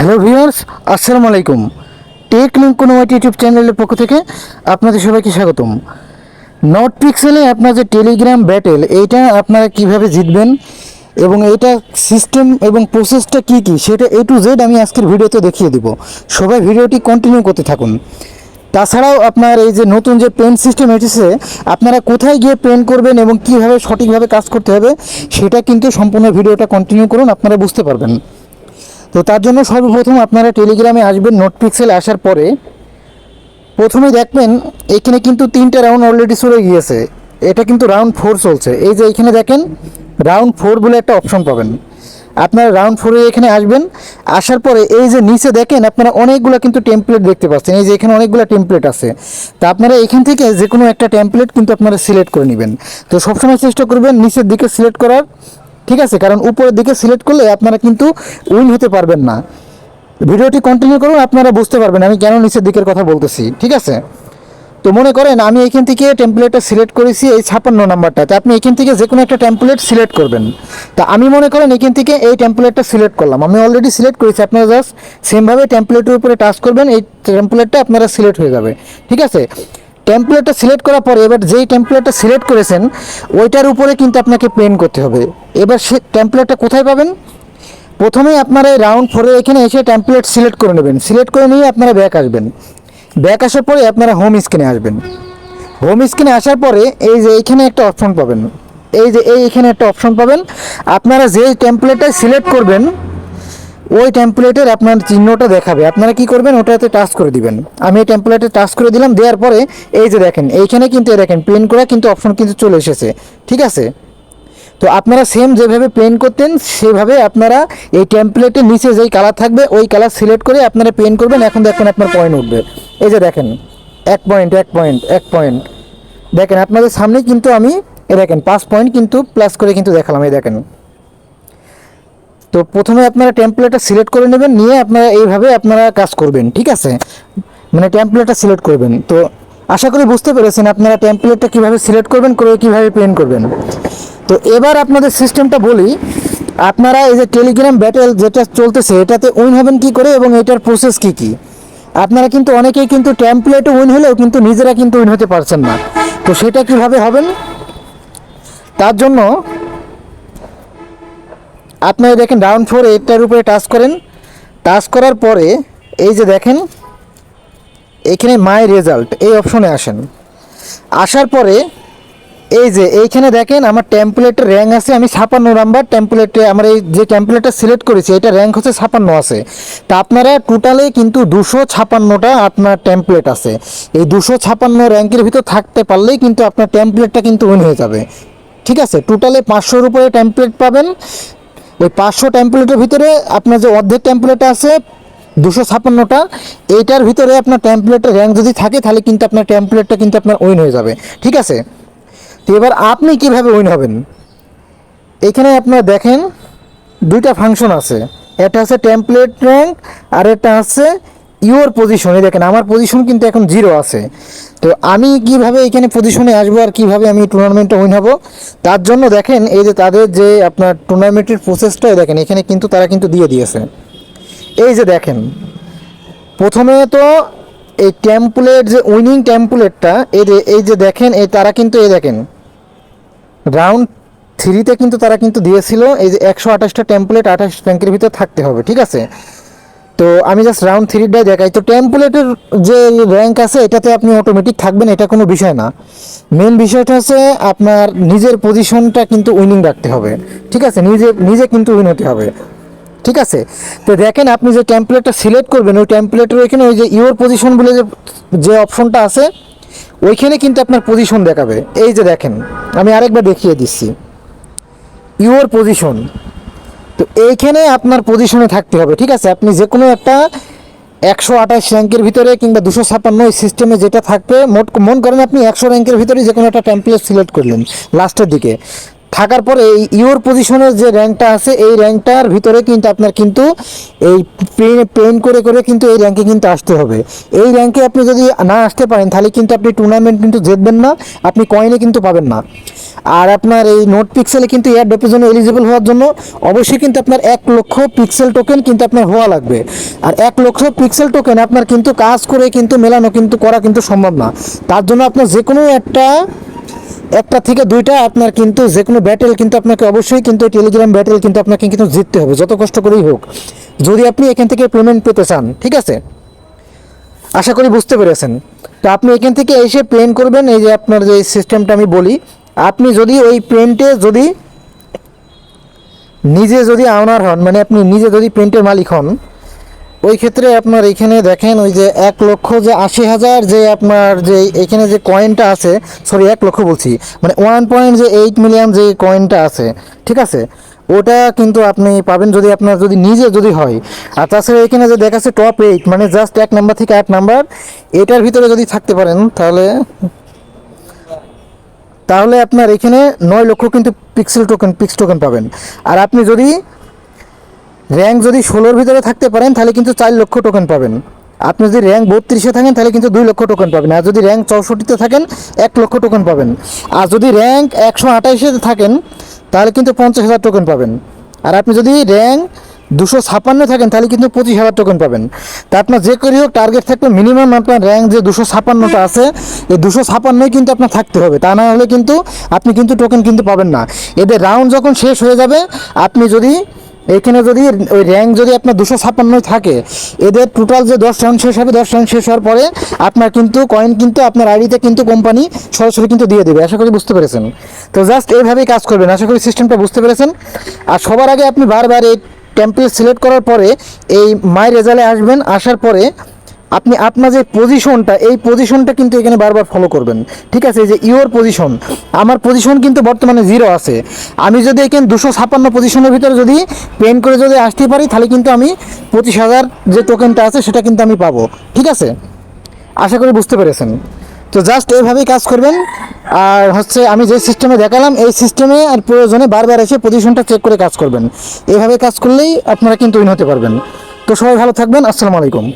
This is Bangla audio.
হ্যালো ভিউয়ার্স, আসসালামু আলাইকুম। টেক লিঙ্ক কোনো ইউটিউব চ্যানেলের পক্ষ থেকে আপনাদের সবাইকে স্বাগতম। নট পিক্সেলে আপনার যে টেলিগ্রাম ব্যাটেল, এইটা আপনারা কিভাবে জিতবেন এবং এইটা সিস্টেম এবং প্রসেসটা কি কি সেটা A to Z আমি আজকের ভিডিওতে দেখিয়ে দিব। সবাই ভিডিওটি কন্টিনিউ করতে থাকুন। তাছাড়াও আপনার এই যে নতুন যে পেন সিস্টেম এসেছে, আপনারা কোথায় গিয়ে পেন করবেন এবং কিভাবে সঠিকভাবে কাজ করতে হবে সেটা কিন্তু সম্পূর্ণ ভিডিওটা কন্টিনিউ করুন, আপনারা বুঝতে পারবেন। তো তার জন্য সর্বপ্রথম আপনারা টেলিগ্রামে আসবেন। নোট পিক্সেল আসার পরে প্রথমেই দেখবেন এখানে কিন্তু 3টা রাউন্ড অলরেডি চলে গিয়েছে। এটা কিন্তু রাউন্ড 4 চলছে। এই যে এখানে দেখেন রাউন্ড 4 বলে একটা অপশন পাবেন। আপনারা রাউন্ড 4-এ এখানে আসবেন। আসার পরে এই যে নিচে দেখেন আপনারা অনেকগুলো কিন্তু টেমপ্লেট দেখতে পাচ্ছেন। এই যে এখানে অনেকগুলো টেমপ্লেট আছে। তা আপনারা এখান থেকে যে কোনো একটা টেমপ্লেট কিন্তু আপনারা সিলেক্ট করে নেবেন। তো সবসময় চেষ্টা করবেন নিচের দিকে সিলেক্ট করার, ঠিক আছে? কারণ উপরের দিকে সিলেক্ট করলে আপনারা কিন্তু উইন হতে পারবেন না। ভিডিওটি কন্টিনিউ করুন, আপনারা বুঝতে পারবেন আমি কেন নিচের দিকের কথা বলতেছি, ঠিক আছে? তো মনে করেন আমি এখান থেকে টেমপ্লেটটা সিলেক্ট করেছি এই 56 নাম্বারটা। তো আপনি এখান থেকে যে কোনো একটা টেমপ্লেট সিলেক্ট করবেন। তা আমি মনে করেন এখান থেকে এই টেমপ্লেটটা সিলেক্ট করলাম, আমি অলরেডি সিলেক্ট করেছি। আপনারা জাস্ট সেমভাবে টেমপ্লেটের উপরে টাচ করবেন, এই টেমপ্লেটটা আপনারা সিলেক্ট হয়ে যাবে, ঠিক আছে? টেমপ্লেটটা সিলেক্ট করার পরে এবার যেই টেমপ্লেটটা সিলেক্ট করেছেন ওইটার উপরে কিন্তু আপনাকে পেন করতে হবে। এবার সে টেমপ্লেটটা কোথায় পাবেন? প্রথমেই আপনারা এই রাউন্ড 4-এ এখানে এসে টেমপ্লেট সিলেক্ট করে নেবেন। সিলেক্ট করে নিয়ে আপনারা ব্যাক আসবেন। ব্যাক আসার পরে আপনারা হোম স্ক্রিনে আসবেন। হোম স্ক্রিনে আসার পরে এই যে এইখানে একটা অপশন পাবেন, এই যে এইখানে একটা অপশন পাবেন। আপনারা যে টেমপ্লেটটা সিলেক্ট করবেন ওই টেমপ্লেটের আপনার চিহ্নটা দেখাবে। আপনারা কি করবেন, ওটাতে টাচ করে দিবেন। আমি এই টেমপ্লেটে টাচ করে দিলাম। দেওয়ার পরে এই যে দেখেন এইখানে কিন্তু দেখেন পেন করা কিন্তু অপশন কিন্তু চলে এসেছে, ঠিক আছে? তো আপনারা সেম যেভাবে পেন করতেন সেভাবে আপনারা এই টেমপ্লেটের নিচে যেই কালার থাকবে ওই কালার সিলেক্ট করে আপনারা পেন করবেন। এখন দেখেন আপনার পয়েন্ট উঠবে। এই যে দেখেন 1 পয়েন্ট 1 পয়েন্ট 1 পয়েন্ট দেখেন আপনাদের সামনে কিন্তু আমি দেখেন 5 পয়েন্ট কিন্তু প্লাস করে কিন্তু দেখালাম। এই দেখেন। তো প্রথমে আপনারা টেমপ্লেটটা সিলেক্ট করে নেবেন, নিয়ে আপনারা এইভাবে আপনারা কাজ করবেন, ঠিক আছে? মানে টেমপ্লেটটা সিলেক্ট করবেন। তো আশা করি বুঝতে পেরেছেন আপনারা টেমপ্লেটটা কীভাবে সিলেক্ট করবেন, করে কীভাবে পেন করবেন। তো এবার আপনাদের সিস্টেমটা বলি। আপনারা এই যে টেলিগ্রাম ব্যাটেল যেটা চলতেছে এটাতে উইন হবেন কি করে এবং এটার প্রসেস কি কি। আপনারা কিন্তু অনেকেই কিন্তু টেমপ্লেটে উইন হলেও কিন্তু নিজেরা কিন্তু উইন হতে পারছেন না। তো সেটা কিভাবে হবেন, তার জন্য আপনারা দেখেন রাউন্ড 4 এটার উপরে টাচ করেন। টাচ করার পরে এই যে দেখেন এখানে মাই রেজাল্ট এই অপশনে আসেন। আসার পরে এই যে এইখানে দেখেন আমার টেমপ্লেটের র্যাঙ্ক আছে, আমি 56 নাম্বার টেমপ্লেটে আমার এই যে টেমপ্লেটটা সিলেক্ট করেছি এটা র্যাঙ্ক হচ্ছে 56 আছে। তা আপনারা টোটালে কিন্তু 256টা আপনার টেমপ্লেট আছে। এই 256 র্যাঙ্কের ভিতর থাকতে পারলেই কিন্তু আপনার টেমপ্লেটটা কিন্তু উইন হয়ে যাবে, ঠিক আছে? টোটালে 500-এর উপরে টেমপ্লেট পাবেন। ওই 500 টেমপ্লেটের ভিতরে আপনার যে অর্ধেক টেমপ্লেট আছে 256টা, এইটার ভিতরে আপনার টেমপ্লেটের র্যাঙ্ক যদি থাকে তাহলে কিন্তু আপনার টেমপ্লেটটা কিন্তু আপনার উইন হয়ে যাবে, ঠিক আছে? তো এবার আপনি কিভাবে উইন হবেন, এখানে আপনারা দেখেন 2টা ফাংশন আছে। এটা আছে টেমপ্লেট র্যাঙ্ক আর এটা আছে ইউর পজিশন। এই দেখেন আমার পজিশন কিন্তু এখন 0 আছে। তো আমি কিভাবে এখানে পজিশনে আসবো আর কিভাবে আমি টুর্নামেন্টে উইন হব, তার জন্য দেখেন এই যে তাদের যে আপনার টুর্নামেন্টের প্রসেসটা দেখেন এখানে কিন্তু তারা কিন্তু দিয়ে দিয়েছে। এই যে দেখেন প্রথমে তো এই টেমপ্লেট যে উইনিং টেমপ্লেটটা এই যে দেখেন এই তারা কিন্তু এই দেখেন রাউন্ড 3-তে কিন্তু তারা কিন্তু দিয়েছিল এই যে 128টা টেমপ্লেট 28 র্যাঙ্কের ভিতর থাকতে হবে, ঠিক আছে? তো আমি জাস্ট রাউন্ড 3টাই দেখাই। তো টেমপ্লেটের যে র্যাঙ্ক আছে এটাতে আপনি অটোমেটিক থাকবেন, এটা কোনো বিষয় না। মেন বিষয়টা হচ্ছে আপনার নিজের পজিশনটা কিন্তু উইনিং রাখতে হবে, ঠিক আছে? নিজে কিন্তু উইন হতে হবে, ঠিক আছে? তো দেখেন আপনি যে টেমপ্লেটটা সিলেক্ট করবেন ওই টেমপ্লেটের ওইখানে ওই যে ইউর পজিশন বলে যে অপশনটা আছে ওইখানে কিন্তু আপনার পজিশন দেখাবে। এই যে দেখেন আমি আরেকবার দেখিয়ে দিচ্ছি ইউর পজিশন। তো এইখানে আপনার পজিশনে থাকতে হবে, ঠিক আছে? আপনি যে কোনো একটা 128 র্যাঙ্কের ভিতরে কিংবা 256 সিস্টেমে যেটা থাকবে, মন করেন আপনি 100 র্যাঙ্কের ভিতরে যে কোনো একটা টেমপ্লেট সিলেক্ট করলেন লাস্টের দিকে থাকার পরে এই ইউর পজিশনের যে র্যাঙ্কটা আছে এই র্যাঙ্কটার ভিতরে কিন্তু আপনার কিন্তু এই পেন করে করে কিন্তু এই র্যাঙ্কে কিন্তু আসতে হবে। এই র্যাঙ্কে আপনি যদি না আসতে পারেন তাহলে কিন্তু আপনি টুর্নামেন্ট কিন্তু জিতবেন না, আপনি কয়েনে কিন্তু পাবেন না। আর আপনার এই নোট পিক্সেলে কিন্তু এয়ারড্রপের জন্য এলিজিবল হওয়ার জন্য অবশ্যই কিন্তু আপনার 1,00,000 পিক্সেল টোকেন কিন্তু আপনার হওয়া লাগবে। আর 1,00,000 পিক্সেল টোকেন আপনার কিন্তু কাজ করে কিন্তু মেলানো কিন্তু করা কিন্তু সম্ভব না। তার জন্য আপনার যে কোনো একটা থেকে দুইটা আপনার কিন্তু যে কোনো ব্যাটেল কিন্তু আপনাকে অবশ্যই কিন্তু টেলিগ্রাম ব্যাটেল কিন্তু আপনাকে কিন্তু জিততে হবে, যত কষ্ট করেই হোক, যদি আপনি এখান থেকে পেমেন্ট পেতে চান। ঠিক আছে, আশা করি বুঝতে পেরেছেন। তো আপনি এখান থেকে এসে পেন করবেন, এই যে আপনার যে সিস্টেমটা আমি বলি, আপনি যদি ওই পেন্টে যদি নিজে যদি ওনার হন, মানে আপনি নিজে যদি পেন্টের মালিক হন, ওই ক্ষেত্রে আপনার এখানে দেখেন ওই যে 1,00,000 যে 80,000 যে আপনার যে এখানে যে কয়েনটা আছে, সরি 1,00,000 বলছি, মানে 1.8 মিলিয়ন যে কয়েনটা আছে, ঠিক আছে, ওটা কিন্তু আপনি পাবেন যদি আপনার যদি নিজে যদি হয়। আর তাছাড়া এখানে যে দেখাচ্ছে টপ 8, মানে জাস্ট 1 নাম্বার থেকে 8 নাম্বার, এটার ভিতরে যদি থাকতে পারেন তাহলে আপনার এখানে 9,00,000 কিন্তু পিক্স টোকেন পাবেন। আর আপনি যদি র্যাঙ্ক যদি 16-র ভিতরে থাকতে পারেন তাহলে কিন্তু 4,00,000 টোকেন পাবেন। আপনি যদি র্যাঙ্ক 32-এ থাকেন তাহলে কিন্তু 2,00,000 টোকেন পাবেন। আর যদি র্যাঙ্ক 64-তে থাকেন 1,00,000 টোকেন পাবেন। আর যদি র্যাঙ্ক 128-এ থাকেন তাহলে কিন্তু 50,000 টোকেন পাবেন। আর আপনি যদি র্যাঙ্ক 256 থাকেন তাহলে কিন্তু 25,000 টোকেন পাবেন। তা আপনার যে করেই হোক টার্গেট থাকবে মিনিমাম আপনার র্যাঙ্ক যে 256টা আছে, এই 256ই কিন্তু আপনার থাকতে হবে, তা না হলে কিন্তু আপনি কিন্তু টোকেন কিন্তু পাবেন না। এদের রাউন্ড যখন শেষ হয়ে যাবে, আপনি যদি এখানে যদি ওই র্যাঙ্ক যদি আপনার 256 থাকে, এদের টোটাল যে 10 রাউন্ড শেষ হবে, 10 রাউন্ড শেষ হওয়ার পরে আপনার কিন্তু কয়েন কিন্তু আপনার আইডিতে কিন্তু কোম্পানি সরাসরি কিন্তু দিয়ে দেবে। আশা করি বুঝতে পেরেছেন। তো জাস্ট এইভাবেই কাজ করবেন, আশা করি সিস্টেমটা বুঝতে পেরেছেন। আর সবার আগে আপনি বারবার এই টেমপ্লেট সিলেক্ট করার পরে এই মাই রেজাল্টে আসবেন, আসার পরে আপনি আপনার যে পজিশনটা, এই পজিশনটা কিন্তু এখানে বারবার ফলো করবেন। ঠিক আছে, এই যে ইওর পজিশন, আমার পজিশন কিন্তু বর্তমানে 0 আছে। আমি যদি এখানে 256 পজিশনের ভিতরে যদি পেন করে যদি আসতে পারি তাহলে কিন্তু আমি 25,000 যে টোকেনটা আছে সেটা কিন্তু আমি পাবো। ঠিক আছে, আশা করি বুঝতে পেরেছেন। তো জাস্ট এইভাবেই কাজ করবেন। আর হচ্ছে আমি যে সিস্টেমে দেখালাম এই সিস্টেমে আর প্রয়োজনে বারবার এসে পজিশনটা চেক করে কাজ করবেন। এইভাবে কাজ করলেই আপনারা কিন্তু উইন হতে পারবেন। তো সবাই ভালো থাকবেন, আসসালামু আলাইকুম।